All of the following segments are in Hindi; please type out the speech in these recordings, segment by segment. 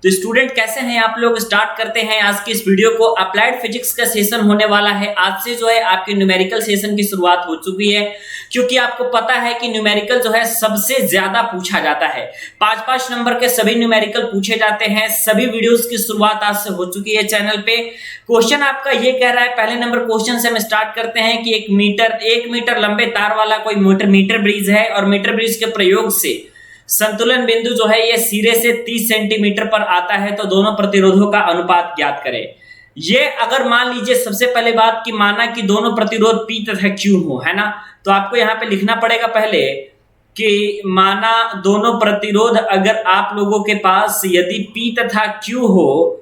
तो स्टूडेंट कैसे हैं आप लोग, स्टार्ट करते हैं आज की इस वीडियो को। अप्लाइड फिजिक्स का सेशन होने वाला है। आज से जो है आपके न्यूमेरिकल सेशन की शुरुआत हो चुकी है, क्योंकि आपको पता है कि न्यूमेरिकल जो है सबसे ज्यादा पूछा जाता है। 5-5 नंबर के सभी न्यूमेरिकल पूछे जाते हैं। सभी वीडियोस की शुरुआत आज से हो चुकी है चैनल पे। क्वेश्चन आपका ये कह रहा है, पहले नंबर क्वेश्चन से हम स्टार्ट करते हैं कि एक मीटर लंबे तार वाला कोई मीटर ब्रिज है और मीटर ब्रिज के प्रयोग से संतुलन बिंदु जो है ये सिरे से 30 सेंटीमीटर पर आता है, तो दोनों प्रतिरोधों का अनुपात ज्ञात करें। ये अगर मान लीजिए सबसे पहले बात कि माना कि दोनों प्रतिरोध P तथा Q हो, है ना, तो आपको यहां पे लिखना पड़ेगा पहले कि माना दोनों प्रतिरोध अगर आप लोगों के पास यदि P तथा Q हो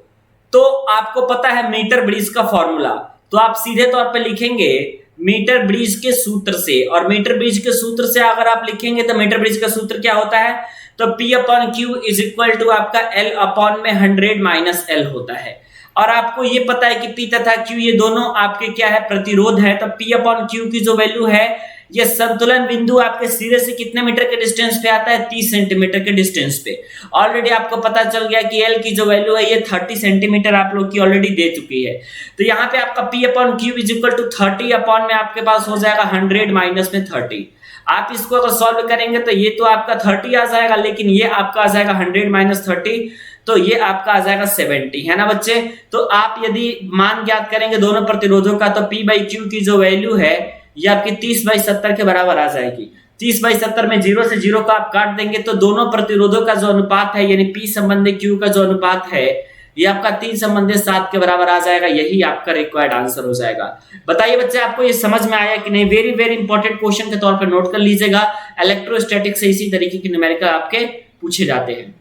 तो आपको पता है मीटर ब्रिज का फॉर्मूला, तो आप सीधे तौर पे लिखेंगे मीटर ब्रिज के सूत्र से। और मीटर ब्रिज के सूत्र से अगर आप लिखेंगे तो मीटर ब्रिज का सूत्र क्या होता है, तो P upon Q is equal to आपका L अपॉन में 100 माइनस L होता है। और आपको ये पता है कि P तथा Q ये दोनों आपके क्या है, प्रतिरोध है। तो P अपॉन Q की जो वैल्यू है ये संतुलन बिंदु आपके सिरे से कितने मीटर के डिस्टेंस पे आता है, 30 सेंटीमीटर के डिस्टेंस पे। ऑलरेडी आपको पता चल गया कि L की जो वैल्यू है ये 30 सेंटीमीटर आप लोग की ऑलरेडी दे चुकी है। तो यहाँ पे आपका P upon Q is equal to 30 upon में आपके पास हो जाएगा 100 माइनस में 30। आप इसको अगर सॉल्व करेंगे तो ये तो आपका 30 आ जाएगा, लेकिन ये आपका आ जाएगा 100 माइनस 30, तो ये आपका आ जाएगा 70, है ना बच्चे। तो आप यदि मान ज्ञात करेंगे दोनों प्रतिरोधों का, तो P बाई Q की जो वैल्यू है ये आपकी 30/70 के बराबर आ जाएगी। 30/70 में 0 से 0 का आप काट देंगे तो दोनों प्रतिरोधों का जो अनुपात है यानी P संबंधी Q का जो अनुपात है ये आपका 3 संबंधी 7 के बराबर आ जाएगा। यही आपका रिक्वायर्ड आंसर हो जाएगा। बताइए बच्चे आपको ये समझ में आया कि नहीं। वेरी वेरी इंपॉर्टेंट क्वेश्चन के तौर पर नोट कर लीजिएगा। इलेक्ट्रोस्टैटिक से इसी तरीके के न्यूमेरिकल आपके पूछे जाते हैं।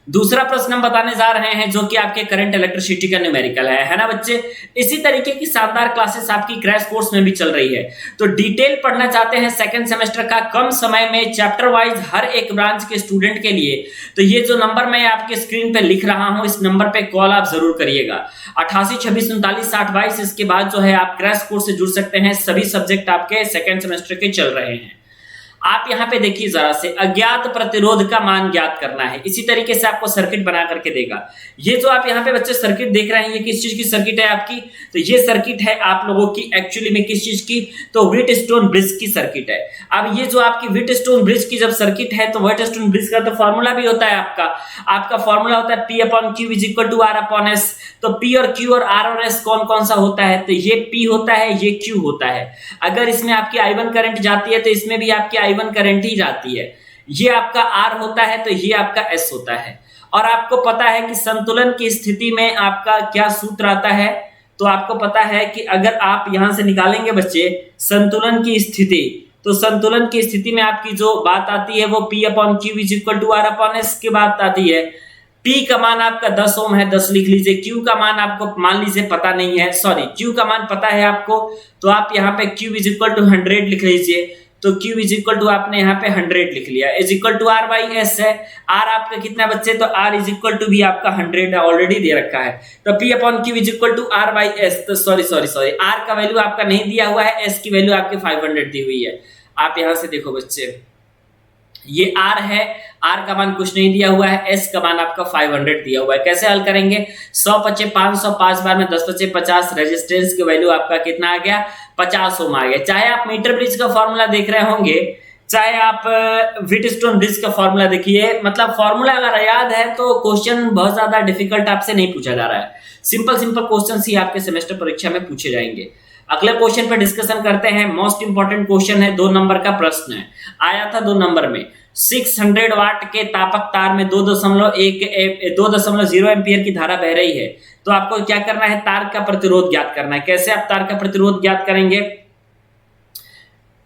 दूसरा प्रश्न हम बताने जा रहे हैं जो कि आपके करंट इलेक्ट्रिसिटी का न्यूमेरिकल है ना बच्चे। इसी तरीके की शानदार क्लासेस आपकी क्रैश कोर्स में भी चल रही है। तो डिटेल पढ़ना चाहते हैं सेकंड सेमेस्टर का कम समय में चैप्टर वाइज हर एक ब्रांच के स्टूडेंट के लिए, तो ये जो नंबर मैं आपके स्क्रीन पे लिख रहा हूं इस नंबर पे कॉल आप जरूर करिएगा 8826396022। इसके बाद जो है आप क्रैश कोर्स से जुड़ सकते हैं। सभी सब्जेक्ट आपके सेकंड सेमेस्टर के चल रहे हैं। आप यहाँ पे देखिए जरा से, अज्ञात प्रतिरोध का मान ज्ञात करना है। इसी तरीके से आपको सर्किट बना करके देगा। ये जो आप यहाँ पे बच्चे सर्किट देख रहे हैं ये किस चीज की सर्किट है आपकी, तो ये सर्किट है आप लोगों की एक्चुअली में किस चीज की, तो व्हीटस्टोन ब्रिज की सर्किट है। अब ये जो आपकी व्हीटस्टोन ब्रिज की जब सर्किट है तो व्हीटस्टोन ब्रिज का तो फॉर्मूला भी होता है आपका फॉर्मूला होता है P upon Q is equal to R upon S। तो P और Q और R और S कौन कौन सा होता है, तो ये P होता है, ये Q होता है। अगर इसमें आपकी I1 करंट जाती है तो इसमें भी आपकी I1 करंट ही जाती है। ये आपका R होता है तो ये आपका S होता है। और आपको पता है कि संतुलन की स्थिति में आपका क्या सूत्र आता है, तो आपको पता है कि अगर आप यहां से निकालेंगे बच्चे संतुलन की स्थिति, तो संतुलन की स्थिति में आपकी जो बात आती है वो P upon Q is equal to R upon S की बात आती है। P का मान आपका 10 ओम है, 10 लिख लीजिए। Q का मान आपको मान लीजिए पता नहीं है, सॉरी Q का मान पता है आपको, तो आप यहाँ पे Q इज इक्वल टू 100 लिख लीजिए। तो Q इज इक्वल टू आपने यहाँ पे 100 लिख लिया, is equal to R by S है। R आपका कितना बच्चे, तो R इज इक्वल टू भी आपका 100 ऑलरेडी दे रखा है। तो P upon Q is equal to R by S। तो सॉरी R का वैल्यू आपका नहीं दिया हुआ है, S की वैल्यू आपकी 500 दी हुई है। आप यहां से देखो बच्चे, ये R है, R का मान कुछ नहीं दिया हुआ है, S का मान आपका 500 दिया हुआ है। कैसे हल करेंगे, 100 पचे 500, 5 बार में 10 पचे 50, रेजिस्टेंस की वैल्यू आपका कितना आ गया, 50 ओम आ गया। चाहे आप मीटर ब्रिज का फॉर्मूला देख रहे होंगे, चाहे आप व्हीटस्टोन ब्रिज का फॉर्मूला देखिए, मतलब फॉर्मूला अगर याद है तो क्वेश्चन बहुत ज्यादा डिफिकल्ट आपसे नहीं पूछा जा रहा है। सिंपल क्वेश्चन ही आपके सेमेस्टर परीक्षा में पूछे जाएंगे। अगले क्वेश्चन पर डिस्कशन करते हैं। मोस्ट इंपॉर्टेंट क्वेश्चन है, 2 नंबर का प्रश्न है, आया था 2 नंबर में। 600 वाट के तापक तार में 2.0 एम्पियर की धारा बह रही है, तो आपको क्या करना है, तार का प्रतिरोध ज्ञात करना है। कैसे आप तार का प्रतिरोध ज्ञात करेंगे,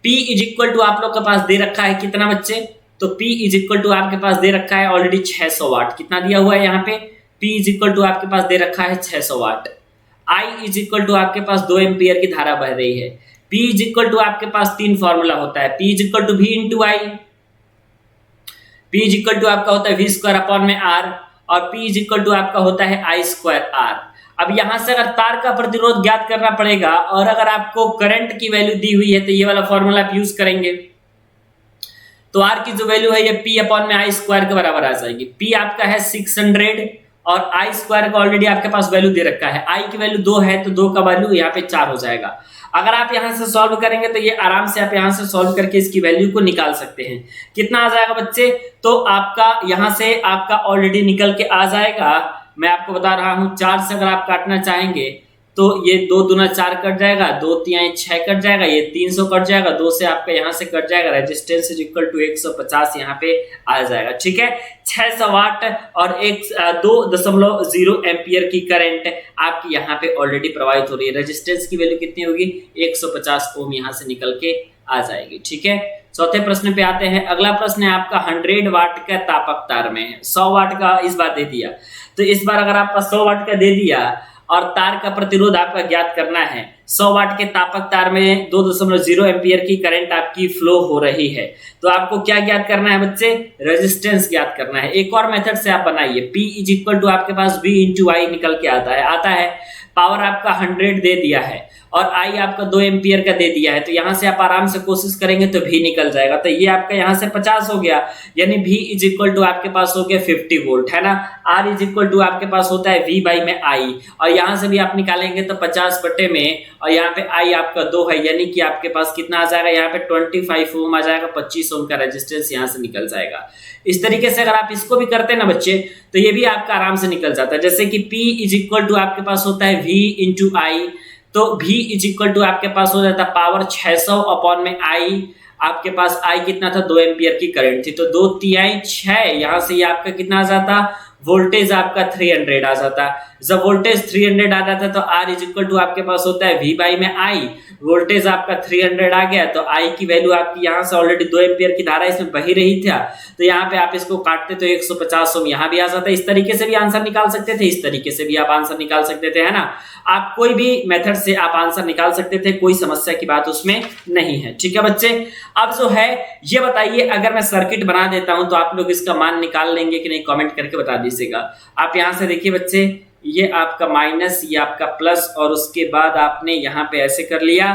P इज इक्वल टू आप लोग के पास दे रखा है कितना बच्चे, तो P इज इक्वल टू आपके पास दे रखा है ऑलरेडी 600 वाट। कितना दिया हुआ है यहाँ पे, P इज इक्वल टू आपके पास दे रखा है 600 वाट। I इज इक्वल टू आपके पास 2 एम्पियर की धारा बह रही है। P इज इक्वल टू आपके पास 3 फॉर्मूला होता है, P is equal to V into I, P is equal to आपका होता है V स्क्वायर अपॉन में R, और P इज इक्वल टू आपका होता है I स्क्वायर R। अब यहां से अगर तार का प्रतिरोध ज्ञात करना पड़ेगा और अगर आपको करंट की वैल्यू दी हुई है तो ये वाला फॉर्मूला आप यूज करेंगे। तो आर की जो वैल्यू है ये पी अपॉन में आई स्क्वायर के बराबर आ जाएगी। पी आपका है 600 और आई स्क्वायर का ऑलरेडी आपके पास वैल्यू दे रखा है, आई की वैल्यू 2 है तो 2 का वैल्यू यहाँ पे 4 हो जाएगा। अगर आप यहां से सॉल्व करेंगे तो ये आराम से आप यहां से सॉल्व करके इसकी वैल्यू को निकाल सकते हैं। कितना आ जाएगा बच्चे, तो आपका यहां से आपका ऑलरेडी निकल के आ जाएगा, मैं आपको बता रहा हूं 4 से अगर आप काटना चाहेंगे तो ये 2 दूना 4 कट जाएगा, 2 तिहाई 6 कट जाएगा, ये 300 कट जाएगा, 2 से आपका यहाँ से कट जाएगा, रेजिस्टेंस इज इक्वल टू 150 यहाँ पे आ जाएगा। ठीक है, 600 वाट और 2.0 एम्पियर की करंट आपकी यहाँ पे ऑलरेडी प्रवाहित हो रही है। रेजिस्टेंस की वैल्यू कितनी होगी, 150 ओम यहाँ से निकल के आ जाएगी। ठीक है, चौथे प्रश्न पे आते हैं। अगला प्रश्न है आपका 100 वाट का तापक तार में 100 वाट का इस बार दे दिया, तो इस बार अगर आपका 100 वाट का दे दिया और तार का प्रतिरोध आपका ज्ञात करना है, 100 वाट के तापक तार में 2.0 एम्पियर की करंट आपकी फ्लो हो रही है, तो आपको क्या ज्ञात करना है बच्चे, रेजिस्टेंस ज्ञात करना है। एक और मेथड से आप बनाइए, P इज इक्वल टू आपके पास V इंटू आई निकल के आता है। पावर आपका 100 दे दिया है और आई आपका 2 एम्पियर का दे दिया है, तो यहां से आप आराम से कोशिश करेंगे तो भी निकल जाएगा। तो ये आपका यहां से 50 हो गया, यानी V इज इक्वल टू आपके पास हो गया 50 वोल्ट, है ना। R इज इक्वल टू आपके पास होता है V बाई में I, और यहां से भी आप निकालेंगे तो 50 बटे में, और यहाँ पे I आपका 2 है, यानी कि आपके पास कितना आ जाएगा, यहाँ पे 25 ओम आ जाएगा, 25 ओम का रेजिस्टेंस यहाँ से निकल जाएगा। इस तरीके से अगर आप इसको भी करते हैं ना बच्चे, तो ये भी आपका आराम से निकल जाता है। जैसे कि P इज इक्वल टू आपके पास होता है V इंटू आई, तो V इज इक्वल टू आपके पास हो जाता है पावर 600 अपॉन में I, आपके पास I कितना था, 2 एम्पियर की करंट थी, तो 2 तिहाई 6, यहां से ये आपका कितना आ जाता, वोल्टेज आपका 300 आ जाता। जब वोल्टेज 300 आ जाता तो R इज इक्वल टू आपके पास होता है V बाई में I, वोल्टेज आपका 300 आ गया तो I की वैल्यू आपकी यहाँ से ऑलरेडी 2 एम्पियर की धारा इसमें बही रही था, तो यहाँ पे आप इसको काटते तो 150 ओम यहाँ भी आ जाता है। इस तरीके से भी आंसर निकाल सकते थे, इस तरीके से भी आप आंसर निकाल सकते थे, है ना। आप कोई भी मेथड से आप आंसर निकाल सकते थे, कोई समस्या की बात उसमें नहीं है। ठीक है बच्चे, अब जो है ये बताइए, अगर मैं सर्किट बना देता हूं तो आप लोग इसका मान निकाल लेंगे कि नहीं, कमेंट करके बता दीजिएगा। आप यहां से देखिए बच्चे, ये आपका माइनस, ये आपका प्लस, और उसके बाद आपने यहाँ पे ऐसे कर लिया,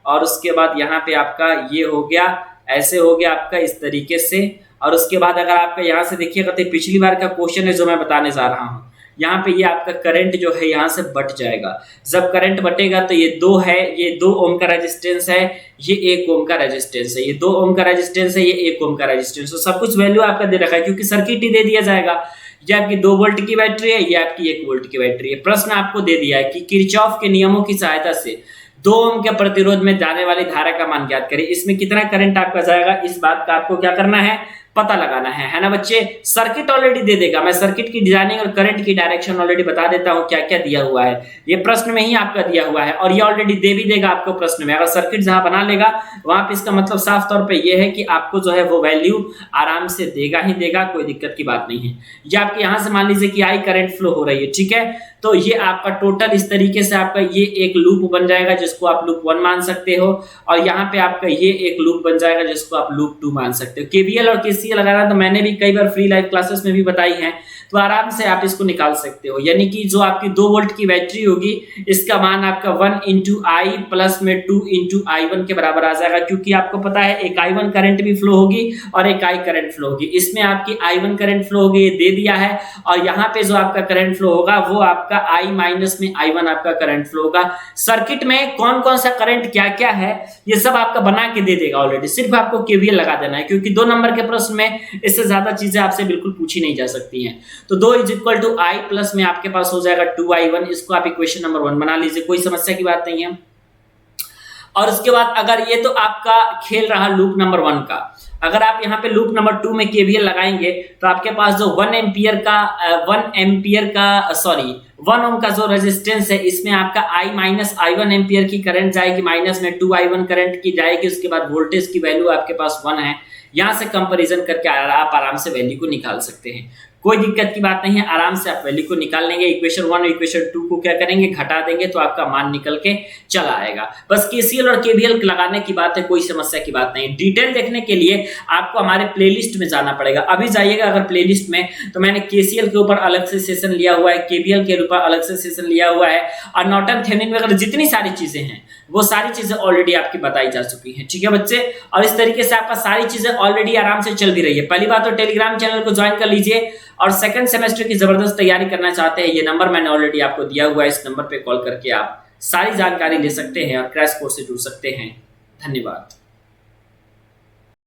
और उसके बाद यहाँ पे आपका ये हो गया, ऐसे हो गया आपका इस तरीके से। और उसके बाद अगर आपका यहाँ से देखिएगा तो पिछली बार का क्वेश्चन है जो मैं बताने जा रहा हूँ, यहाँ पे ये आपका करंट जो है यहाँ से बट जाएगा। जब करंट बटेगा तो ये 2 है, ये 2 ओम का रेजिस्टेंस है, ये 1 ओम का रेजिस्टेंस है, ये 2 ओम का रेजिस्टेंस है, ये 1 ओम का रेजिस्टेंस है। सब कुछ वैल्यू आपका दे रखा है क्योंकि सर्किट ही दे दिया जाएगा। ये आपकी 2 वोल्ट की बैटरी है, ये आपकी 1 वोल्ट की बैटरी है। प्रश्न आपको दे दिया है कि किरचॉफ के नियमों की सहायता से 2 ओम के प्रतिरोध में जाने वाली धारा का मान ज्ञात करें। इसमें कितना करंट आपका जाएगा, इस बात का आपको क्या करना है, पता लगाना है ना बच्चे। सर्किट ऑलरेडी दे देगा, मैं सर्किट की डिजाइनिंग और करंट की डायरेक्शन ऑलरेडी बता देता हूं क्या क्या दिया हुआ है, ये प्रश्न में ही आपका दिया हुआ है, और ये ऑलरेडी दे भी देगा आपको प्रश्न में। अगर सर्किट जहां बना लेगा वहां पे इसका मतलब साफ तौर पे ये है कि आपको जो है वो वैल्यू आराम से देगा ही देगा, कोई दिक्कत की बात नहीं है। ये आपके यहां से मान लीजिए कि आई करंट फ्लो हो रही है, ठीक है, तो ये आपका टोटल इस तरीके से आपका ये एक लूप बन जाएगा जिसको आप लूप 1 मान सकते हो, और यहाँ पे आपका ये एक लूप बन जाएगा जिसको आप लूप 2 मान सकते हो। केवीएल और केसीएल लगाना तो मैंने भी कई बार फ्री लाइव क्लासेस में भी बताई है, तो आराम से आप इसको निकाल सकते हो। यानी कि जो आपकी 2 वोल्ट की बैटरी होगी इसका मान आपका 1 इंटू आई प्लस में 2 इंटू I1 के बराबर आ जाएगा, क्योंकि आपको पता है एक I1 करंट भी फ्लो होगी और एक I करंट फ्लो होगी। इसमें आपकी I1 करंट फ्लो होगी, ये दे दिया है, और यहाँ पे जो आपका करंट फ्लो होगा वो आपका I माइनस में I1 आपका करंट फ्लो होगा। सर्किट में कौन कौन सा करंट क्या क्या है ये सब आपका बना के दे देगा ऑलरेडी, सिर्फ आपको केवीएल लगा देना है, क्योंकि 2 नंबर के प्रश्न में इससे ज्यादा चीजें आपसे बिल्कुल पूछी नहीं जा सकती हैं। तो 2 is equal to I plus में आपके पास हो जाएगा 2I1, इसको आप इक्वेशन नंबर 1 बना लीजिए, कोई समस्या की बात नहीं है। और उसके बाद अगर ये तो आपका खेल रहा लूप नंबर 1 का, अगर आप यहाँ पे लूप नंबर 2 में केवीएल लगाएंगे तो आपके पास जो 1 ओम का जो रेजिस्टेंस है इसमें आपका I माइनस I1 एम्पियर की करंट जाएगी, माइनस में 2I1 करंट की जाएगी, उसके बाद वोल्टेज की वैल्यू आपके पास 1 है। यहां से कंपैरिजन करके आप आराम से वैल्यू को निकाल सकते हैं, कोई दिक्कत की बात नहीं है, आराम से आप वैल्यू को निकाल लेंगे। इक्वेशन 1 और इक्वेशन 2 को क्या करेंगे, घटा देंगे तो आपका मान निकल के चला आएगा। बस केसीएल और केवीएल लगाने की बात है, कोई समस्या की बात नहीं। डिटेल देखने के लिए आपको हमारे प्लेलिस्ट में जाना पड़ेगा। अभी जाइएगा अगर प्लेलिस्ट में, तो मैंने केसीएल के ऊपर अलग से सेशन लिया हुआ है, केवीएल के ऊपर अलग से सेशन लिया हुआ है, और नॉर्टन थेवेनिन वगैरह जितनी सारी चीजें हैं वो सारी चीजें ऑलरेडी आपकी बताई जा चुकी हैं। ठीक है बच्चे, और इस तरीके से आपका सारी चीजें ऑलरेडी आराम से चल भी रही है। पहली बात तो टेलीग्राम चैनल को ज्वाइन कर लीजिए, और सेकंड सेमेस्टर की जबरदस्त तैयारी करना चाहते हैं, ये नंबर मैंने ऑलरेडी आपको दिया हुआ है, इस नंबर पे कॉल करके आप सारी जानकारी ले सकते हैं और क्रैश कोर्स से जुड़ सकते हैं। धन्यवाद।